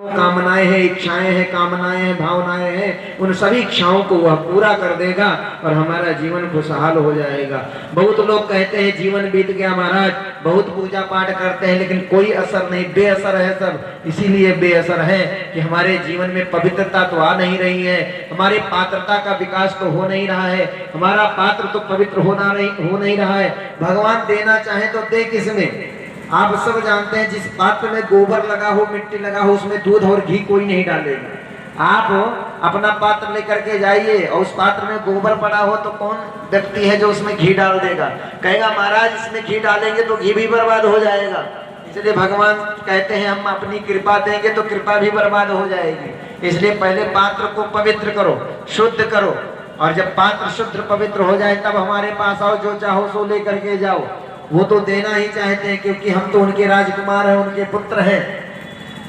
कामनाएं हैं, इच्छाएं हैं, कामनाएं हैं, भावनाएं हैं, उन सभी इच्छाओं को वह पूरा कर देगा और हमारा जीवन खुशहाल हो जाएगा। बहुत लोग कहते हैं जीवन बीत गया महाराज, बहुत पूजा पाठ करते हैं लेकिन कोई असर नहीं, बेअसर है सब। इसीलिए बेअसर है कि हमारे जीवन में पवित्रता तो आ नहीं रही है, हमारी पात्रता का विकास तो हो नहीं रहा है, हमारा पात्र तो पवित्र हो नहीं रहा है। भगवान देना चाहे तो दे किसमें? आप सब जानते हैं जिस पात्र में गोबर लगा हो, मिट्टी लगा हो, उसमें दूध और घी कोई नहीं डालेगा। आप अपना पात्र लेकर के जाइए और उस पात्र में गोबर पड़ा हो तो कौन व्यक्ति है जो उसमें घी डाल देगा? कहेगा महाराज इसमें घी डालेंगे तो घी भी बर्बाद हो जाएगा। इसलिए भगवान कहते हैं हम अपनी कृपा देंगे तो कृपा भी बर्बाद हो जाएगी। इसलिए पहले पात्र को पवित्र करो, शुद्ध करो, और जब पात्र शुद्ध पवित्र हो जाए तब हमारे पास आओ, जो चाहो सो लेकर के जाओ। वो तो देना ही चाहते हैं क्योंकि हम तो उनके राजकुमार हैं, उनके पुत्र हैं।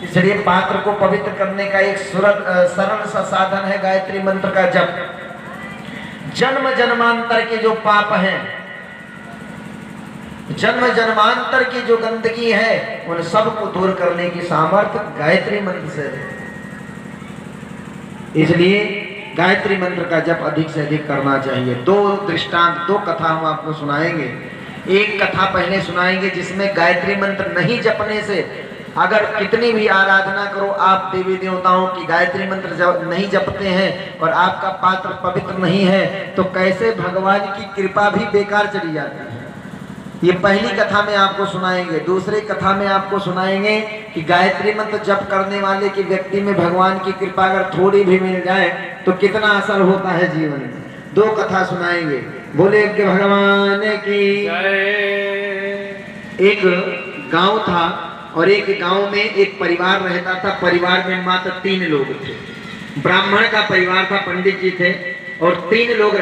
इसलिए पात्र को पवित्र करने का एक सरल सा साधन है गायत्री मंत्र का जप। जन्म जन्मांतर के जो पाप हैं, जन्म जन्मांतर की जो गंदगी है, उन सब को दूर करने की सामर्थ्य गायत्री मंत्र से है। इसलिए गायत्री मंत्र का जप अधिक से अधिक करना चाहिए। दो दृष्टांत, दो कथा हम आपको सुनाएंगे। एक कथा पहले सुनाएंगे जिसमें गायत्री मंत्र नहीं जपने से, अगर कितनी भी आराधना करो आप देवी देवताओं की, गायत्री मंत्र नहीं जपते हैं और आपका पात्र पवित्र नहीं है तो कैसे भगवान की कृपा भी बेकार चली जाती है। ये पहली कथा में आपको सुनाएंगे। दूसरी कथा में आपको सुनाएंगे कि गायत्री मंत्र जप करने वाले के व्यक्ति में भगवान की कृपा अगर थोड़ी भी मिल जाए तो कितना असर होता है जीवन में। दो कथा सुनाएंगे। बोले कि भगवान की एक गांव था और एक गांव में एक परिवार रहता था। परिवार में मात्र 3 लोग थे। ब्राह्मण का परिवार था, पंडित जी थे और 3 लोग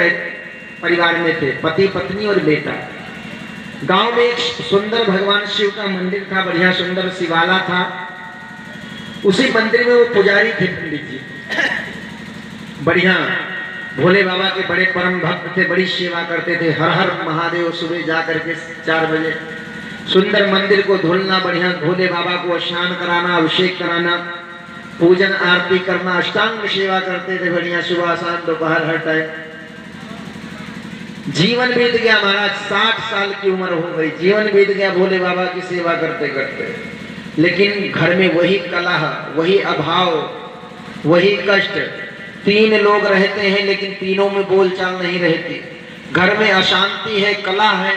परिवार में थे, पति पत्नी और बेटा। गांव में एक सुंदर भगवान शिव का मंदिर था, बढ़िया सुंदर शिवाला था। उसी मंदिर में वो पुजारी थे पंडित जी, बढ़िया भोले बाबा के बड़े परम भक्त थे, बड़ी सेवा करते थे। हर हर महादेव सुबह जा करके 4 बजे सुंदर मंदिर को धुलना, बढ़िया भोले बाबा को स्नान कराना, अभिषेक कराना, पूजन आरती करना, अष्टांग सेवा करते थे बढ़िया, सुबह शाम दोपहर हर टाइम। जीवन बीत गया महाराज, 60 साल की उम्र हो गई, जीवन बीत गया भोले बाबा की सेवा करते करते। लेकिन घर में वही कलह, वही अभाव, वही कष्ट। 3 लोग रहते हैं लेकिन तीनों में बोलचाल नहीं रहती। घर में अशांति है, कलह है,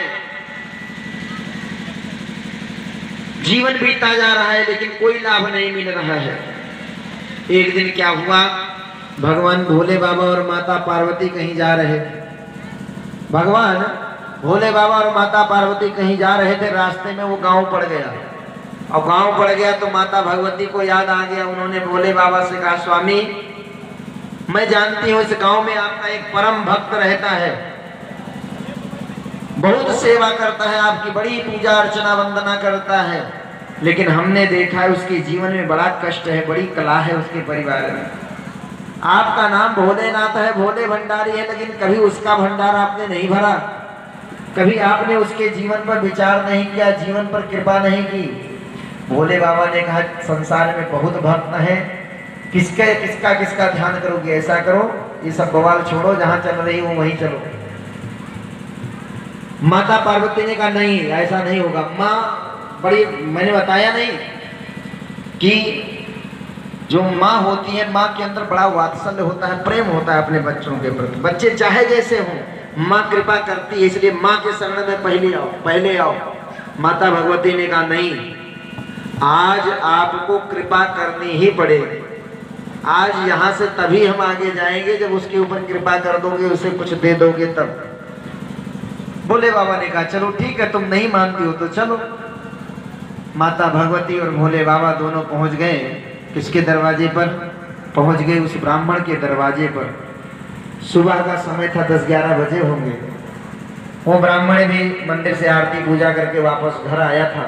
जीवन बीतता जा रहा है लेकिन कोई लाभ नहीं मिल रहा है। एक दिन क्या हुआ, भगवान भोले बाबा और माता पार्वती कहीं जा रहे थे। भगवान भोले बाबा और माता पार्वती कहीं जा रहे थे, रास्ते में वो गांव पड़ गया। और गांव पड़ गया तो माता भगवती को याद आ गया। उन्होंने भोले बाबा से कहा, स्वामी मैं जानती हूँ इस गांव में आपका एक परम भक्त रहता है, बहुत सेवा करता है, आपकी बड़ी पूजा अर्चना वंदना करता है, लेकिन हमने देखा है उसके जीवन में बड़ा कष्ट है, बड़ी कला है उसके परिवार में। आपका नाम भोलेनाथ है, भोले भंडारी है, लेकिन कभी उसका भंडार आपने नहीं भरा, कभी आपने उसके जीवन पर विचार नहीं किया, जीवन पर कृपा नहीं की। भोले बाबा ने कहा, संसार में बहुत भक्त हैं, किसका ध्यान करोगे? ऐसा करो, ये सब बवाल छोड़ो, जहां चल रही हो वहीं चलो। माता पार्वती ने कहा, नहीं ऐसा नहीं होगा। माँ बड़ी, मैंने बताया नहीं कि जो माँ होती है, माँ के अंदर बड़ा वात्सल्य होता है, प्रेम होता है अपने बच्चों के प्रति। बच्चे चाहे जैसे हों, माँ कृपा करती है, इसलिए माँ के शरण में पहले आओ। माता भगवती ने कहा, नहीं, आज आपको कृपा करनी ही पड़ेगी। आज यहाँ से तभी हम आगे जाएंगे जब उसके ऊपर कृपा कर दोगे, उसे कुछ दे दोगे तब। भोले बाबा ने कहा, चलो ठीक है, तुम नहीं मानती हो तो चलो। माता भगवती और भोले बाबा दोनों पहुंच गए। किसके दरवाजे पर पहुंच गए? उस ब्राह्मण के दरवाजे पर। सुबह का समय था, 10-11 बजे होंगे। वो ब्राह्मण भी मंदिर से आरती पूजा करके वापस घर आया था।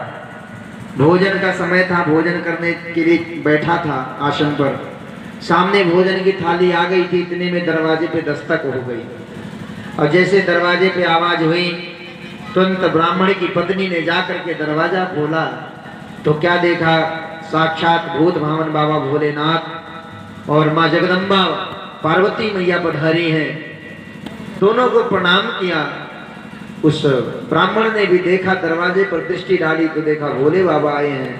भोजन का समय था, भोजन करने के लिए बैठा था आसन पर। सामने भोजन की थाली आ गई थी, इतने में दरवाजे पे दस्तक हो गई। और जैसे दरवाजे पे आवाज हुई, तुरंत ब्राह्मण की पत्नी ने जाकर के दरवाजा खोला तो क्या देखा, साक्षात भूत भावन बाबा भोलेनाथ और माँ जगदम्बा पार्वती मैया पधारी हैं। दोनों को प्रणाम किया। उस ब्राह्मण ने भी देखा, दरवाजे पर दृष्टि डाली तो देखा भोले बाबा आए हैं।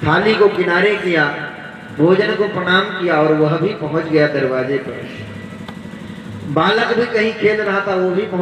थाली को किनारे किया, भोजन को प्रणाम किया और वह भी पहुंच गया दरवाजे पर। बालक भी कहीं खेल रहा था, वो भी पहुंच